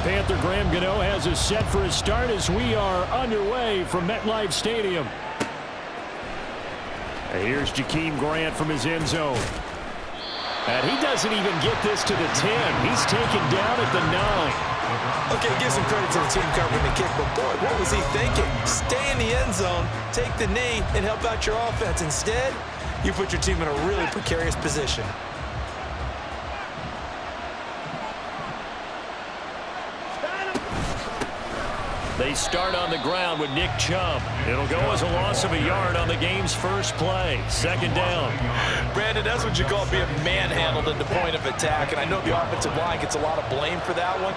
Panther Graham Gano has us set for a start as we are underway from MetLife Stadium. And here's Jakeem Grant from his end zone. And he doesn't even get this to the 10. He's taken down at the 9. Okay, give some credit to the team covering the kick, but boy, what was he thinking? Stay in the end zone, take the knee, and help out your offense. Instead, you put your team in a really precarious position. They start on the ground with Nick Chubb. It'll go as a loss of a yard on the game's first play. Second down. Brandon, that's what you call being manhandled at the point of attack, and I know the offensive line gets a lot of blame for that one,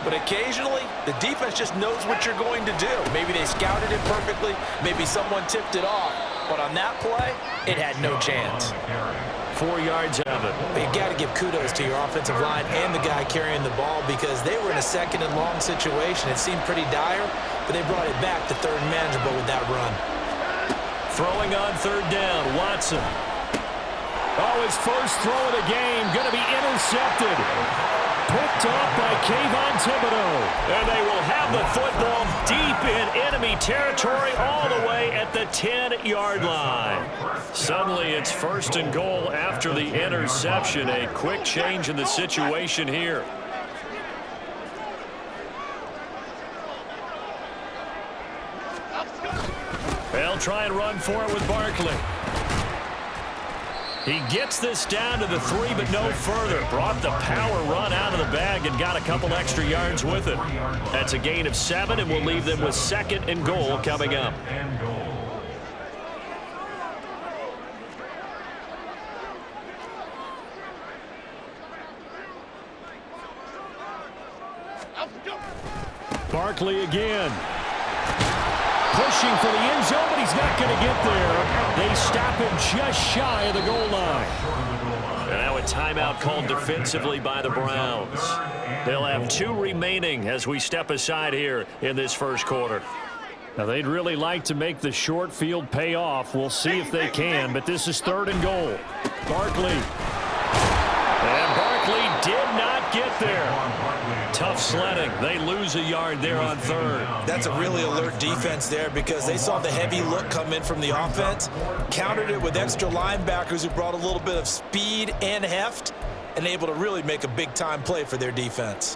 but occasionally the defense just knows what you're going to do. Maybe they scouted it perfectly, maybe someone tipped it off, but on that play, it had no chance. 4 yards of it. But you got to give kudos to your offensive line and the guy carrying the ball because they were in a second and long situation. It seemed pretty dire, but they brought it back to third and manageable with that run. Throwing on third down, Watson. Oh, his first throw of the game, going to be intercepted. Picked off by Kayvon Thibodeaux. And they will have the football deep in enemy territory all the way at the 10-yard line. Suddenly it's first and goal after the interception. A quick change in the situation here. They'll try and run for it with Barkley. He gets this down to the 3, but no further. Brought the power run out of the bag and got a couple extra yards with it. That's a gain of 7, and we'll leave them with second and goal coming up. Barkley again. Pushing for the end zone, but he's not going to get there. They stop him just shy of the goal line. And now a timeout called defensively by the Browns. They'll have 2 remaining as we step aside here in this first quarter. Now, they'd really like to make the short field pay off. We'll see if they can, but this is third and goal. Barkley. And Barkley did not get there. Tough sledding. They lose a yard there on third. That's a really alert defense there because they saw the heavy look come in from the offense, countered it with extra linebackers who brought a little bit of speed and heft, and able to really make a big-time play for their defense.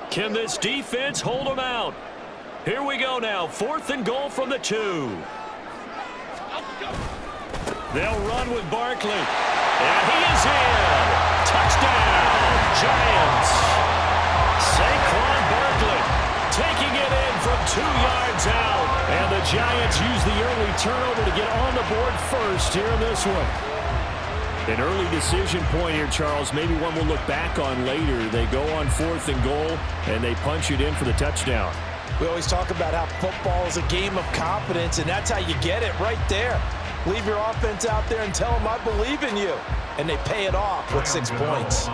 Can this defense hold them out? Here we go now. 4th and goal from the 2. They'll run with Barkley. And he is in. Touchdown, Giants. Saquon Barkley taking it in from 2 yards out. And the Giants use the early turnover to get on the board first here in this one. An early decision point here, Charles. Maybe one we'll look back on later. They go on 4th and goal, and they punch it in for the touchdown. We always talk about how football is a game of confidence, and that's how you get it right there. Leave your offense out there and tell them I believe in you. And they pay it off with 6 points.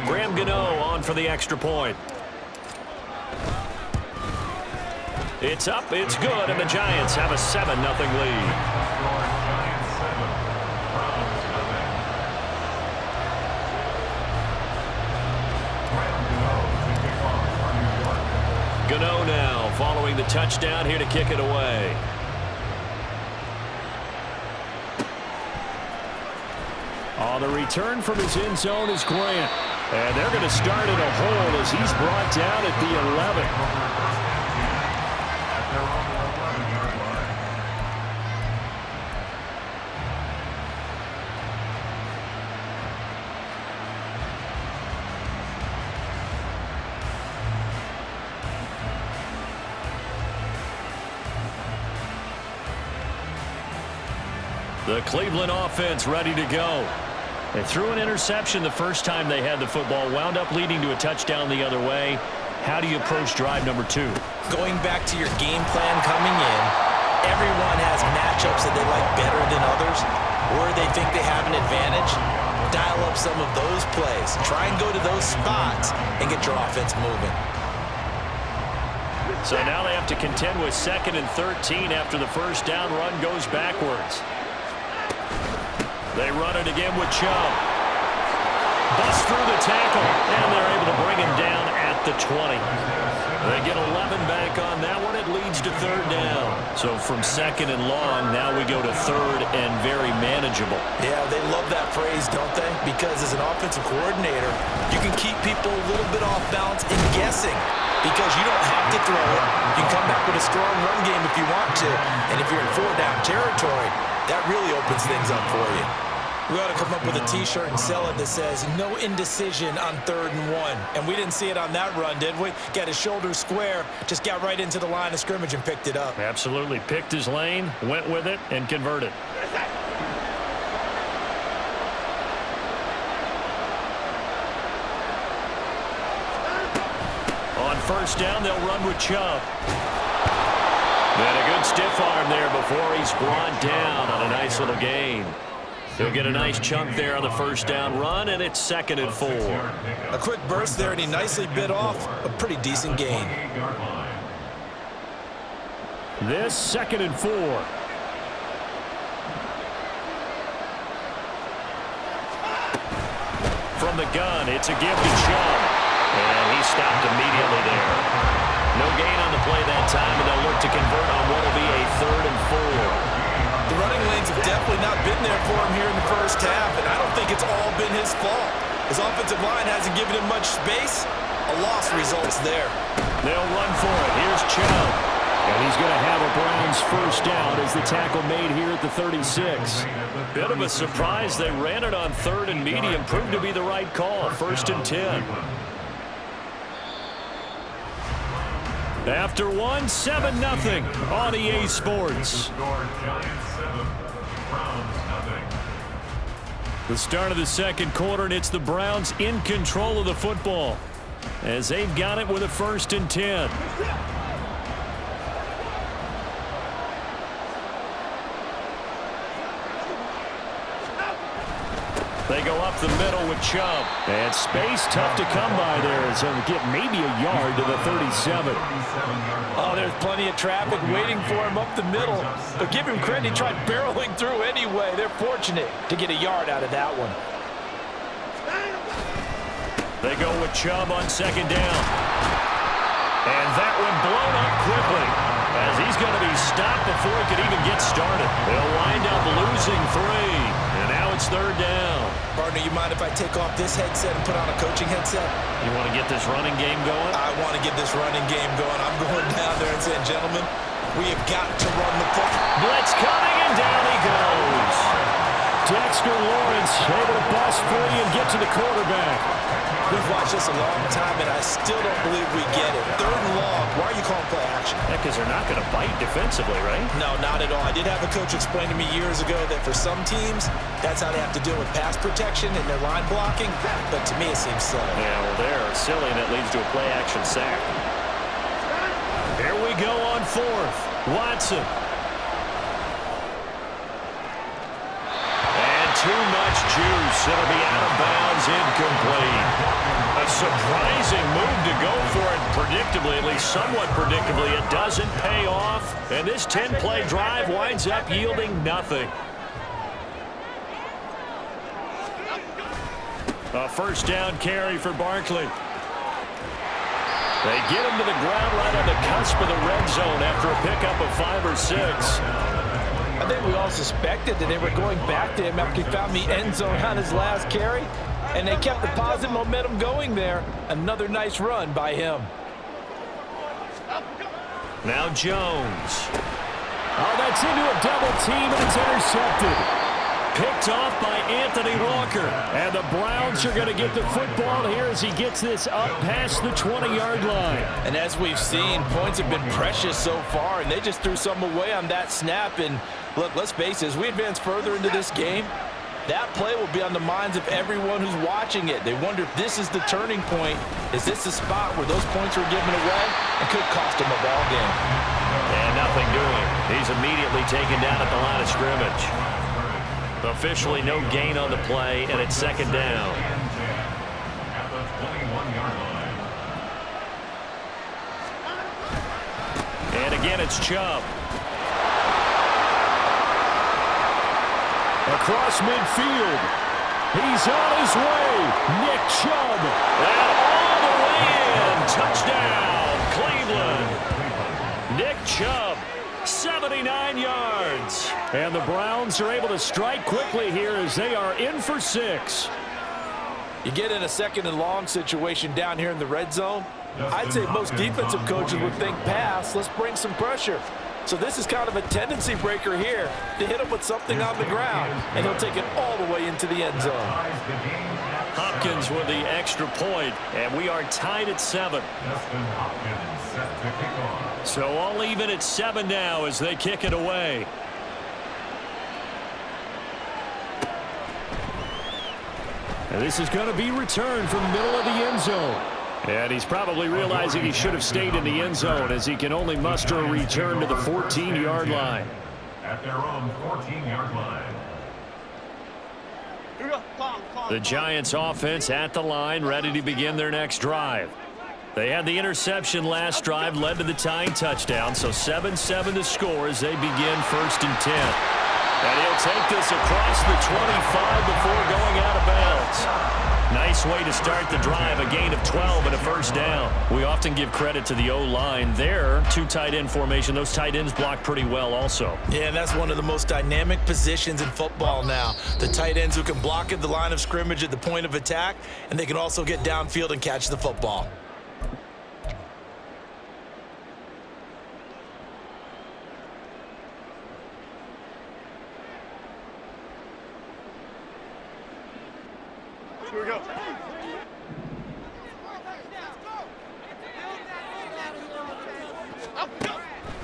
Graham Gano on for the extra point. It's up, it's good, and the Giants have a 7-0 lead. Gano now following the touchdown here to kick it away. On the return from his end zone is Grant. And they're going to start in a hole as he's brought down at the 11. The Cleveland offense ready to go. They threw an interception the first time they had the football, wound up leading to a touchdown the other way. How do you approach drive number 2? Going back to your game plan coming in, everyone has matchups that they like better than others, or they think they have an advantage. Dial up some of those plays. Try and go to those spots and get your offense moving. So now they have to contend with 2nd and 13 after the first down run goes backwards. They run it again with Chubb. bust through the tackle, and they're able to bring him down at the 20. They get 11 back on that one. It leads to third down. So from second and long, now we go to third and very manageable. Yeah, they love that phrase, don't they? Because as an offensive coordinator, you can keep people a little bit off balance and guessing because you don't have to throw it. You can come back with a strong run game if you want to. And if you're in four-down territory, that really opens things up for you. We ought to come up with a T-shirt and sell it that says, no indecision on 3rd and 1. And we didn't see it on that run, did we? Got his shoulders square, just got right into the line of scrimmage and picked it up. Absolutely. Picked his lane, went with it, and converted. On first down, they'll run with Chubb. And a good stiff arm there before he's brought down on a nice little gain. He'll get a nice chunk there on the first down run, and it's 2nd and 4. A quick burst there, and he nicely bit off a pretty decent gain. This 2nd and 4. From the gun, it's a give to Chubb. And he stopped immediately there. No gain on the play that time, and they'll look to convert on what will be a 3rd and 4. The running lanes have definitely not been there for him here in the first half, and I don't think it's all been his fault. His offensive line hasn't given him much space. A loss results there. They'll run for it. Here's Chubb. And he's going to have a Browns first down as the tackle made here at the 36. Bit of a surprise. They ran it on 3rd and medium. Proved to be the right call. 1st and 10. After 1, 7-0 on EA Sports. The start of the second quarter, and it's the Browns in control of the football as they've got it with a 1st and 10. They go up the middle with Chubb. And space tough to come by there as he'll get maybe a yard to the 37. Oh, there's plenty of traffic waiting for him up the middle. But give him credit, he tried barreling through anyway. They're fortunate to get a yard out of that one. They go with Chubb on 2nd down. And that one blown up quickly as he's going to be stopped before he could even get started. They'll wind up losing 3. And now it's 3rd down. Partner, you mind if I take off this headset and put on a coaching headset? You want to get this running game going? I want to get this running game going. I'm going down there and saying, gentlemen, we have got to run the ball. Blitz coming, and down he goes. Dexter Lawrence able to bust free and get to the quarterback. We've watched this a long time, and I still don't believe we get it. 3rd and long. Why are you calling play action? Yeah, because they're not going to bite defensively, right? No, not at all. I did have a coach explain to me years ago that for some teams, that's how they have to deal with pass protection and their line blocking. But to me, it seems silly. Yeah, well, they're silly, and it leads to a play action sack. Here we go on 4th. Watson. Too much juice. It'll be out of bounds, incomplete. A surprising move to go for it predictably, at least somewhat predictably. It doesn't pay off, and this 10-play drive winds up yielding nothing. A 1st down carry for Barkley. They get him to the ground right on the cusp of the red zone after a pickup of 5 or 6. I think we all suspected that they were going back to him after he found the end zone on his last carry, and they kept the positive momentum going there. Another nice run by him. Now Jones. Oh, that's into a double team, and it's intercepted. Picked off by Anthony Walker. And the Browns are going to get the football here as he gets this up past the 20-yard line. And as we've seen, points have been precious so far, and they just threw some away on that snap. And look, let's face it, as we advance further into this game, that play will be on the minds of everyone who's watching it. They wonder if this is the turning point. Is this the spot where those points were given away and could cost them a ball game? And nothing doing. He's immediately taken down at the line of scrimmage. Officially no gain on the play, and it's 2nd down. And again, it's Chubb. Across midfield. He's on his way. Nick Chubb. And all the way in. Touchdown, Cleveland. Nick Chubb, 79 yards. And the Browns are able to strike quickly here as they are in for 6. You get in a second and long situation down here in the red zone. I'd say most defensive coaches would think pass. Let's bring some pressure. So this is kind of a tendency breaker here to hit him with something on the ground, and he'll take it all the way into the end zone. Hopkins with the extra point, and we are tied at 7. So all even at 7 now as they kick it away. And this is going to be returned from the middle of the end zone. And he's probably realizing he should have stayed in the end zone as he can only muster a return to the 14-yard line. At their own 14-yard line. The Giants offense at the line, ready to begin their next drive. They had the interception last drive, led to the tying touchdown, so 7-7 to score as they begin 1st and 10. And he'll take this across the 25 before going out of bounds. Nice way to start the drive, a gain of 12 and a 1st down. We often give credit to the O-line there. 2 tight end formation. Those tight ends block pretty well also. Yeah, and that's one of the most dynamic positions in football now. The tight ends who can block at the line of scrimmage at the point of attack, and they can also get downfield and catch the football. Here we go.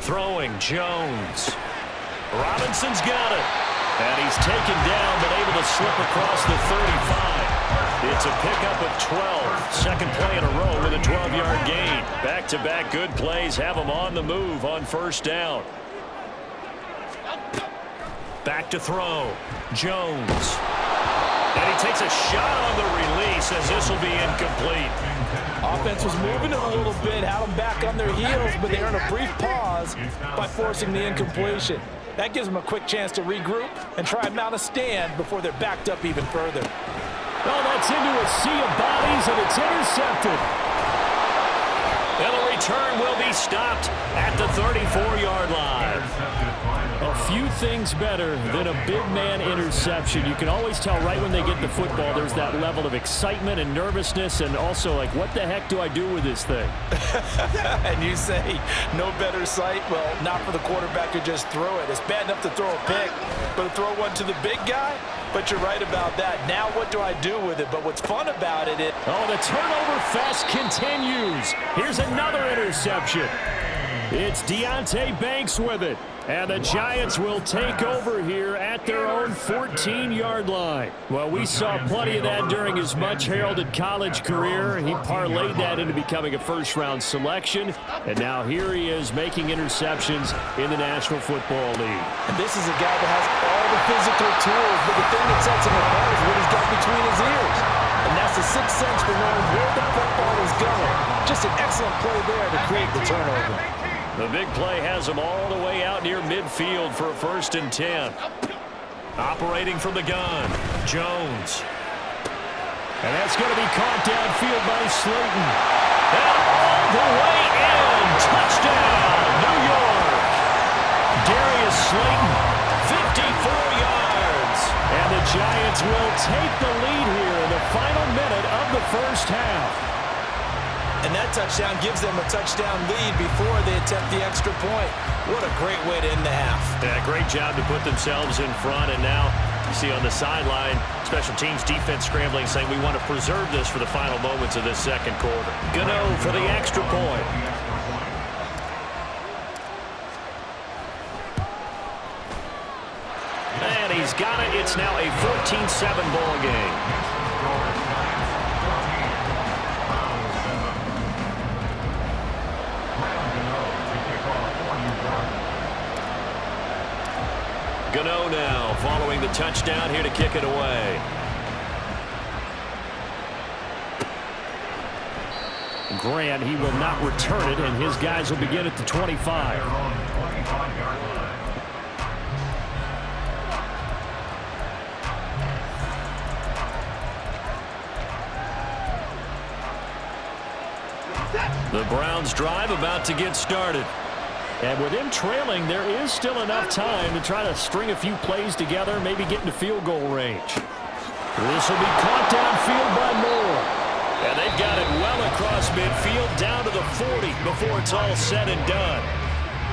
Throwing, Jones. Robinson's got it. And he's taken down, but able to slip across the 35. It's a pickup of 12. Second play in a row with a 12-yard gain. Back-to-back good plays have him on the move on 1st down. Back to throw. Jones. And he takes a shot on the release as this will be incomplete. Offense was moving it a little bit, had them back on their heels, but they earned a brief pause by forcing the incompletion. That gives them a quick chance to regroup and try and mount a stand before they're backed up even further. Oh, that's into a sea of bodies, and it's intercepted. And the return will be stopped at the 34-yard line. A few things better than a big man interception. You can always tell right when they get the football, there's that level of excitement and nervousness, and also like, what the heck do I do with this thing? And you say, no better sight? Well, not for the quarterback to just throw it. It's bad enough to throw a pick, but to throw one to the big guy? But you're right about that. Now what do I do with it? But what's fun about it is... Oh, the turnover fest continues. Here's another interception. It's Deonte Banks with it. And the Giants will take over here at their own 14-yard line. Well, we saw plenty of that during his much-heralded college career. He parlayed that into becoming a first-round selection. And now here he is making interceptions in the National Football League. And this is a guy that has all the physical tools, but the thing that sets him apart is what he's got between his ears. And that's the sixth sense for knowing where the football is going. Just an excellent play there to create the turnover. The big play has him all the way out near midfield for a 1st and 10. Operating from the gun, Jones. And that's going to be caught downfield by Slayton. And all the way in. Touchdown, New York. Darius Slayton, 54 yards. And the Giants will take the lead here in the final minute of the 1st half. And that touchdown gives them a touchdown lead before they attempt the extra point. What a great way to end the half. Yeah, great job to put themselves in front. And now you see on the sideline, special teams defense scrambling, saying we want to preserve this for the final moments of this 2nd quarter. Gano for the extra point. And he's got it. It's now a 14-7 ball game. Gano now following the touchdown here to kick it away. Grant, he will not return it, and his guys will begin at the 25. The Browns drive about to get started. And with him trailing, there is still enough time to try to string a few plays together, maybe get into field goal range. This will be caught downfield by Moore. And they've got it well across midfield down to the 40 before it's all said and done.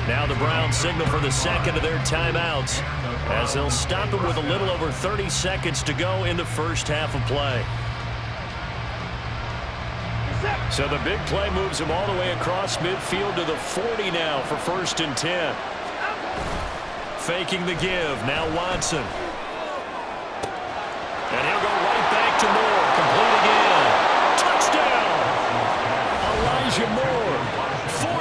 Now the Browns signal for the second of their timeouts as they'll stop it with a little over 30 seconds to go in the first half of play. So the big play moves him all the way across midfield to the 40 now for 1st and 10. Faking the give. Now Watson. And he'll go right back to Moore. Complete again. Touchdown. Elijah Moore.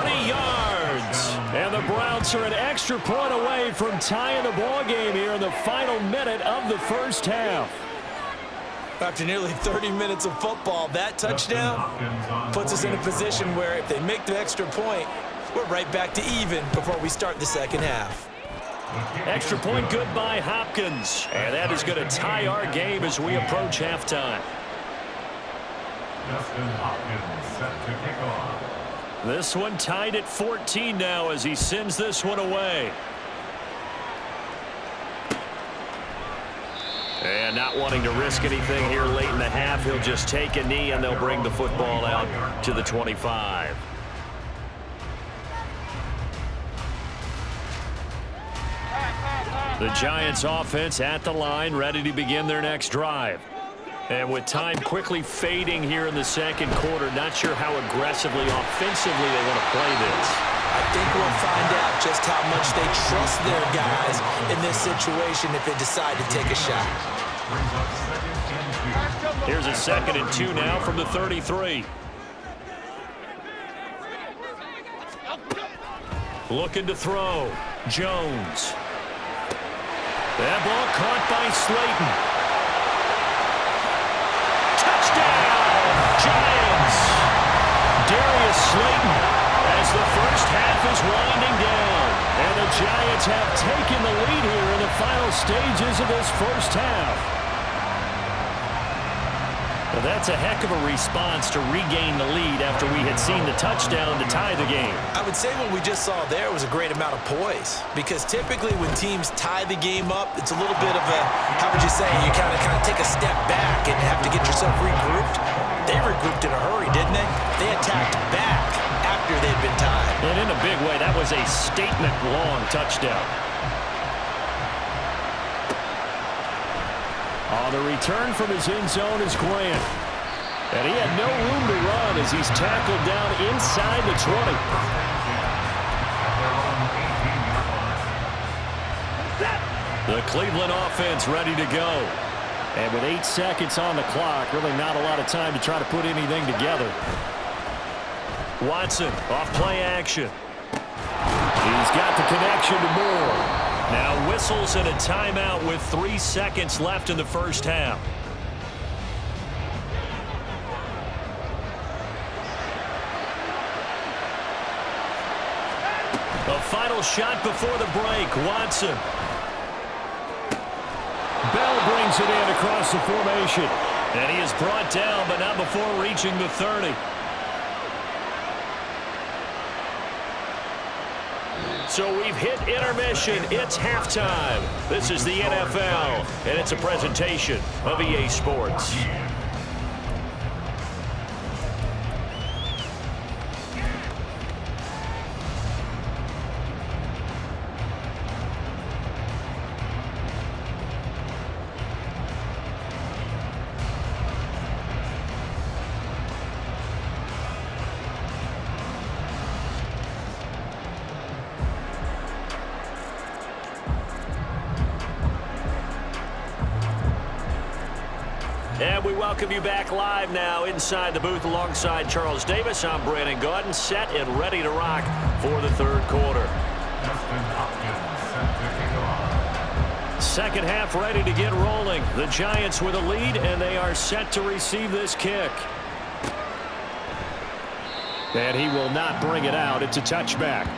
40 yards. And the Browns are an extra point away from tying the ball game here in the final minute of the first half. After nearly 30 minutes of football, that touchdown puts us in a position where if they make the extra point, we're right back to even before we start the second half. Extra point good by Hopkins. And that is going to tie our game as we approach halftime. Justin Hopkins set to kick off. This one tied at 14 now as he sends this one away. And not wanting to risk anything here late in the half, he'll just take a knee and they'll bring the football out to the 25. The Giants offense at the line, ready to begin their next drive. And with time quickly fading here in the second quarter, not sure how aggressively, offensively they want to play this. I think we'll find out just how much they trust their guys in this situation if they decide to take a shot. Here's a 2nd and 2 now from the 33. Looking to throw. Jones. That ball caught by Slayton. Touchdown, Giants! Darius Slayton as the first half is winding down. And the Giants have taken the lead here in the final stages of this first half. Well, that's a heck of a response to regain the lead after we had seen the touchdown to tie the game. I would say what we just saw there was a great amount of poise, because typically when teams tie the game up, it's a little bit of a, how would you say, you kind of take a step back and have to get yourself regrouped. They regrouped in a hurry, didn't they? They attacked back after they'd been tied. And in a big way, that was a statement-long touchdown. On the return from his end zone is Grant. And he had no room to run as he's tackled down inside the 20. The Cleveland offense ready to go. And with 8 seconds on the clock, really not a lot of time to try to put anything together. Watson off play action. He's got the connection to Moore. Now whistles and a timeout with 3 seconds left in the first half. A final shot before the break. Watson. Bell brings it in across the formation. And he is brought down, but not before reaching the 30. So we've hit intermission. It's halftime. This is the NFL, and it's a presentation of EA Sports. And we welcome you back live now inside the booth alongside Charles Davis. I'm Brandon Gaudin, set and ready to rock for the third quarter. Justin Hopkins set to kick off. Second half ready to get rolling. The Giants with a lead, and they are set to receive this kick. And he will not bring it out. It's a touchback.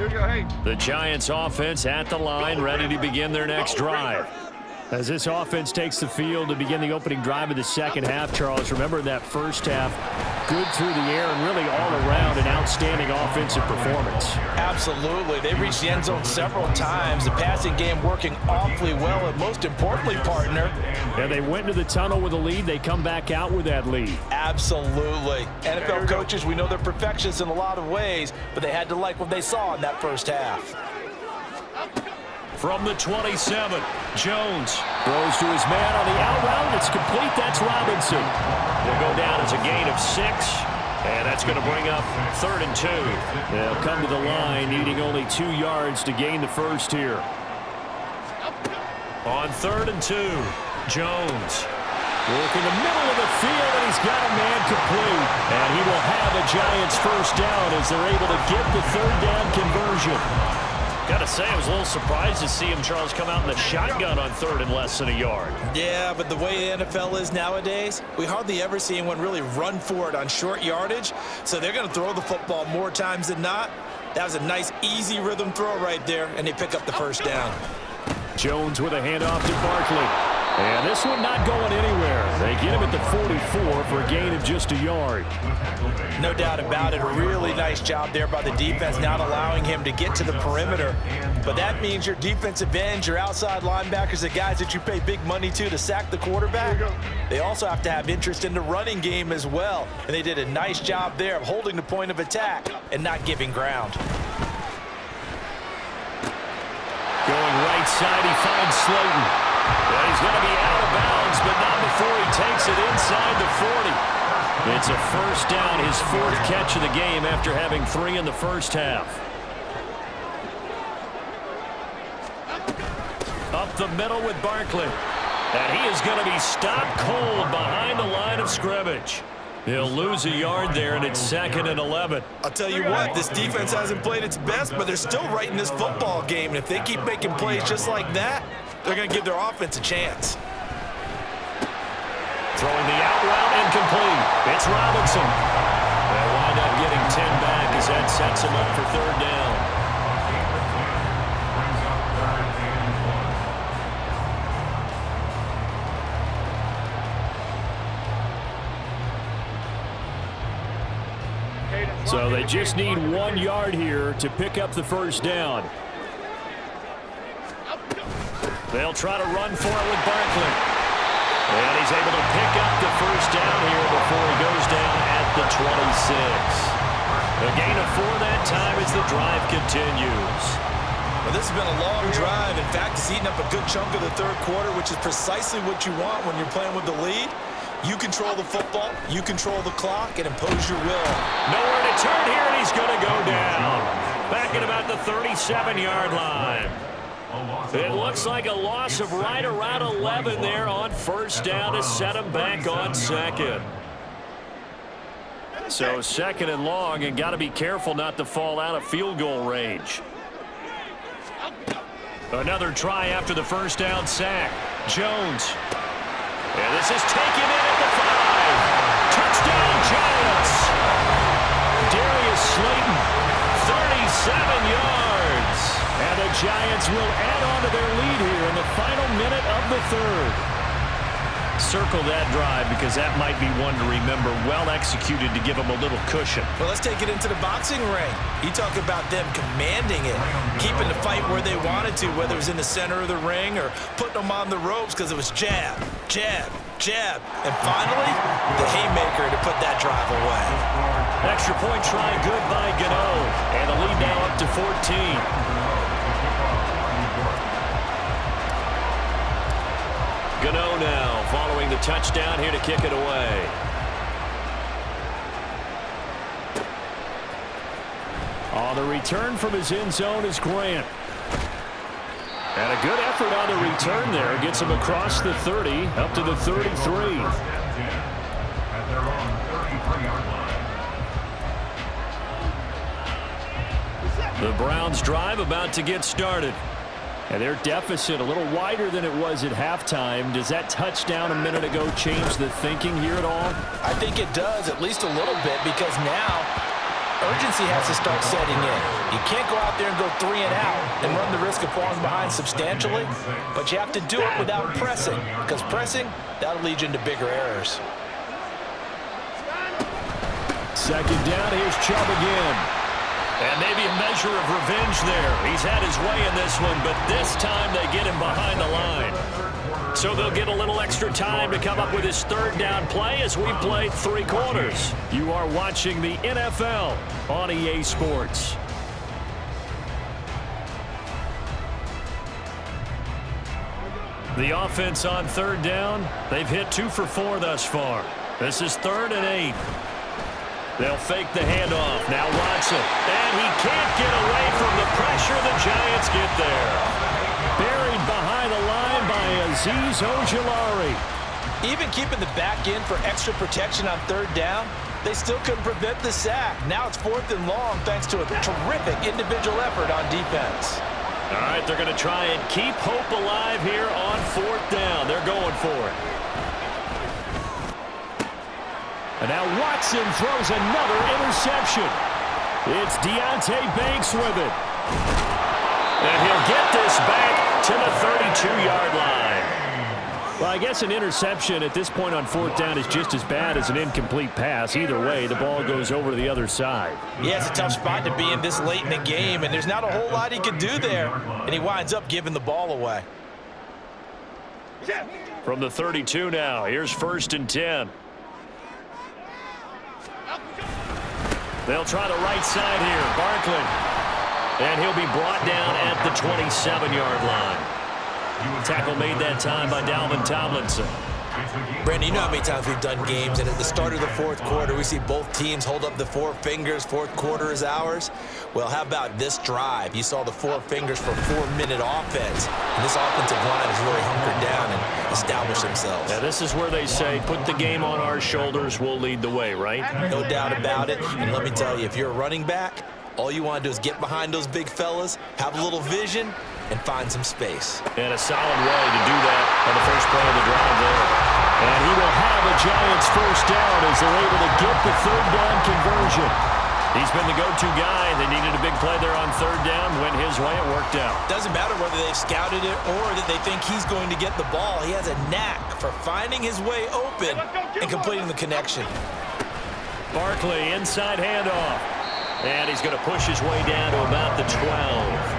The Giants offense at the line, ready to begin their next drive. As this offense takes the field to begin the opening drive of the second half, Charles, remember that first half, good through the air and really all around an outstanding offensive performance. Absolutely. They reached the end zone several times. The passing game working awfully well, and most importantly, partner. And they went into the tunnel with a lead. They come back out with that lead. Absolutely. NFL coaches, we know they're perfectionists in a lot of ways, but they had to like what they saw in that first half. From the 27, Jones throws to his man on the out route. It's complete. That's Robinson. Will go down as a gain of 6, and that's going to bring up 3rd and 2. They'll come to the line, needing only 2 yards to gain the first here. On 3rd and 2, Jones working the middle of the field, and he's got a man complete. And he will have a Giants first down as they're able to get the 3rd down conversion. Got to say, I was a little surprised to see him, Charles, come out in the shotgun on 3rd and less than a yard. Yeah, but the way the NFL is nowadays, we hardly ever see anyone really run for it on short yardage. So they're going to throw the football more times than not. That was a nice, easy rhythm throw right there, and they pick up the first down. Jones with a handoff to Barkley. And this one not going anywhere. They get him at the 44 for a gain of just a yard. No doubt about it. A really nice job there by the defense, not allowing him to get to the perimeter. But that means your defensive ends, your outside linebackers, the guys that you pay big money to sack the quarterback, they also have to have interest in the running game as well. And they did a nice job there of holding the point of attack and not giving ground. Going right side, he finds Slayton. Well, he's going to be out of bounds, but not before he takes it inside the 40. It's a first down, his 4th catch of the game after having 3 in the first half. Up the middle with Barkley. And he is going to be stopped cold behind the line of scrimmage. He'll lose a yard there, and it's 2nd and 11. I'll tell you what, this defense hasn't played its best, but they're still right in this football game. And if they keep making plays just like that, they're going to give their offense a chance. Throwing the out route incomplete. It's Robinson. They'll wind up getting 10 back as that sets him up for 3rd down. So they just need 1 yard here to pick up the first down. They'll try to run for it with Barkley. And he's able to pick up the first down here before he goes down at the 26. A gain of 4 that time as the drive continues. Well, this has been a long drive. In fact, it's eaten up a good chunk of the 3rd quarter, which is precisely what you want when you're playing with the lead. You control the football, you control the clock, and impose your will. Nowhere to turn here, and he's going to go down. Back at about the 37-yard line. It looks like a loss of right around 11 there on first down to set him back on 2nd. So 2nd and long, and got to be careful not to fall out of field goal range. Another try after the first down sack. Jones. And this is taken in at the 5. Touchdown, Giants. Darius Slayton, 37 yards. And the Giants will add on to their lead here in the final minute of the 3rd. Circle that drive because that might be one to remember. Well executed to give them a little cushion. Well, let's take it into the boxing ring. You talk about them commanding it, keeping the fight where they wanted to, whether it was in the center of the ring or putting them on the ropes because it was jab, jab, jab. And finally, the haymaker to put that drive away. Extra point try good by Gano. And the lead now up to 14. Gano now following the touchdown here to kick it away. On the return from his end zone is Grant. And a good effort on the return there. Gets him across the 30 up to the 33. The Browns drive about to get started. And their deficit a little wider than it was at halftime. Does that touchdown a minute ago change the thinking here at all? I think it does, at least a little bit, because now urgency has to start setting in. You can't go out there and go 3 and out and run the risk of falling behind substantially, but you have to do it without pressing, because pressing, that'll lead you into bigger errors. Second down, here's Chubb again. And maybe a measure of revenge there. He's had his way in this one, but this time they get him behind the line. So they'll get a little extra time to come up with his third down play as we played 3 quarters. You are watching the NFL on EA Sports. The offense on third down, they've hit 2 for 4 thus far. This is 3rd and 8. They'll fake the handoff. Now Watson. And he can't get away from the pressure. The Giants get there. Buried behind the line by Azeez Ojulari. Even keeping the back end for extra protection on third down, they still couldn't prevent the sack. Now it's 4th and long thanks to a terrific individual effort on defense. All right, they're going to try and keep hope alive here on 4th down. They're going for it. And now Watson throws another interception. It's Deonte Banks with it. And he'll get this back to the 32-yard line. Well, I guess an interception at this point on 4th down is just as bad as an incomplete pass. Either way, the ball goes over to the other side. Yeah, it's a tough spot to be in this late in the game, and there's not a whole lot he can do there. And he winds up giving the ball away. From the 32 now, here's 1st and 10. They'll try the right side here. Barkley. And he'll be brought down at the 27-yard line. Tackle made that time by Dalvin Tomlinson. Brandon, you know how many times we've done games, and at the start of the 4th quarter, we see both teams hold up the 4 fingers. 4th quarter is ours. Well, how about this drive? You saw the 4 fingers for 4-minute offense. And this offensive line has really hunkered down and established themselves. Now, this is where they say, put the game on our shoulders, we'll lead the way, right? No doubt about it. And let me tell you, if you're a running back, all you want to do is get behind those big fellas, have a little vision, and find some space. And a solid way to do that on the first play of the drive there. And he will have a Giants first down as they're able to get the 3rd down conversion. He's been the go-to guy. They needed a big play there on 3rd down. Went his way. It worked out. Doesn't matter whether they've scouted it or that they think he's going to get the ball. He has a knack for finding his way open and completing the connection. Barkley, inside handoff. And he's going to push his way down to about the 12.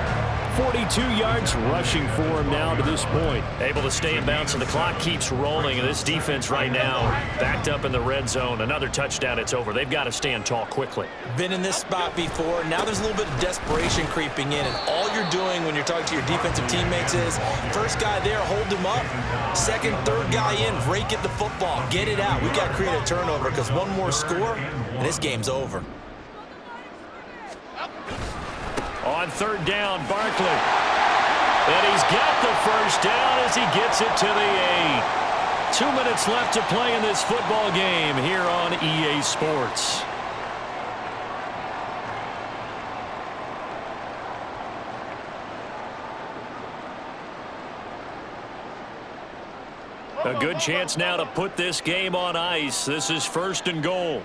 42 yards rushing for him now to this point. Able to stay in bounds, and the clock keeps rolling. And this defense right now backed up in the red zone. Another touchdown, it's over. They've got to stand tall quickly. Been in this spot before. Now there's a little bit of desperation creeping in. And all you're doing when you're talking to your defensive teammates is, first guy there, hold him up. Second, third guy in, rake at the football. Get it out. We've got to create a turnover because one more score, and this game's over. On 3rd down, Barkley. And he's got the first down as he gets it to the 8. 2 minutes left to play in this football game here on EA Sports. A good chance now to put this game on ice. This is 1st and goal.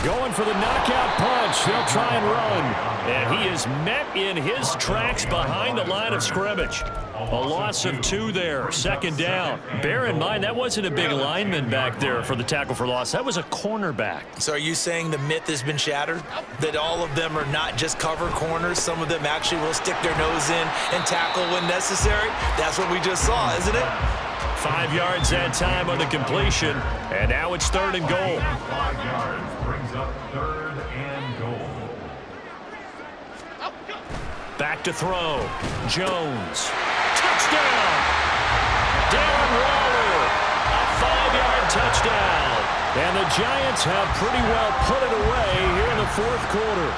Going for the knockout punch. They'll try and run. And he is met in his tracks behind the line of scrimmage. A loss of 2 there. 2nd down. Bear in mind, that wasn't a big lineman back there for the tackle for loss. That was a cornerback. So are you saying the myth has been shattered? That all of them are not just cover corners? Some of them actually will stick their nose in and tackle when necessary? That's what we just saw, isn't it? 5 yards that time on the completion. And now it's 3rd and goal. 5 yards brings up 3rd and goal. Back to throw. Jones. Touchdown! Darren Waller. A 5-yard touchdown. And the Giants have pretty well put it away here in the 4th quarter.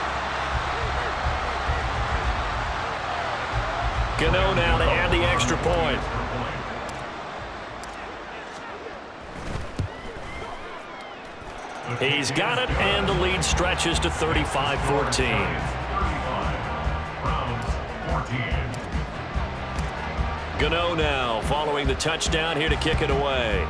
Gano now to add the extra point. He's got it, and the lead stretches to 35-14. Gano now following the touchdown here to kick it away.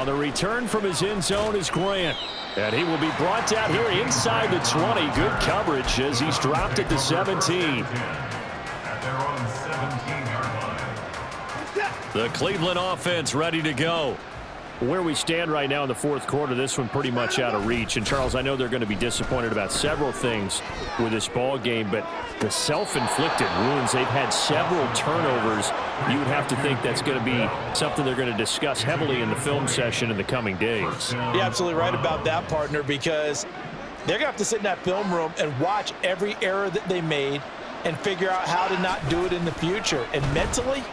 On the return from his end zone is Grant. And he will be brought down here inside the 20. Good coverage as he's dropped it to 17. At their own 17-yard line. The Cleveland offense ready to go. Where we stand right now in the fourth quarter, this one pretty much out of reach. And, Charles, I know they're going to be disappointed about several things with this ball game, but the self-inflicted wounds, they've had several turnovers. You would have to think that's going to be something they're going to discuss heavily in the film session in the coming days. You're absolutely right about that, partner, because they're going to have to sit in that film room and watch every error that they made and figure out how to not do it in the future. And mentally,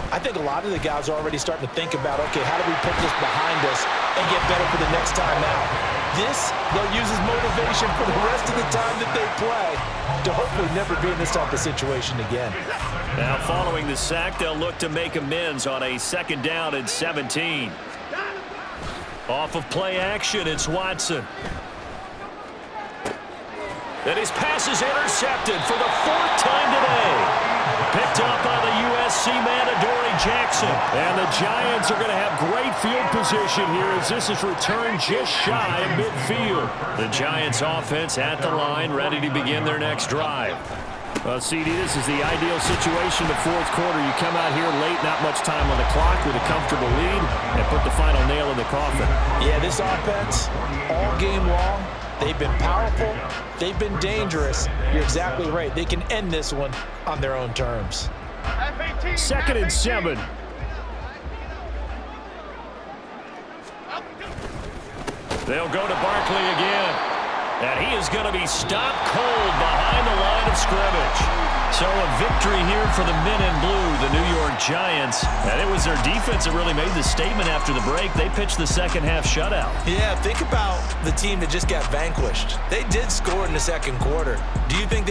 I think a lot of the guys are already starting to think about, okay, how do we put this behind us and get better for the next time out? This, they'll use as motivation for the rest of the time that they play to hopefully never be in this type of situation again. Now, following the sack, they'll look to make amends on a 2nd down and 17. Off of play action, it's Watson. And his pass is intercepted for the 4th time today. Picked up by the USC man, Adoree Jackson. And the Giants are going to have great field position here as this is returned just shy of midfield. The Giants offense at the line, ready to begin their next drive. Well, CD, this is the ideal situation in the fourth quarter. You come out here late, not much time on the clock with a comfortable lead, and put the final nail in the coffin. Yeah, this offense, all game long, they've been powerful, they've been dangerous. You're exactly right. They can end this one on their own terms. 2nd and 7. They'll go to Barkley again. And he is going to be stopped cold behind the line of scrimmage. So a victory here for the men in blue, the New York Giants. And it was their defense that really made the statement after the break. They pitched the second half shutout. Yeah, think about the team that just got vanquished. They did score in the second quarter. Do you think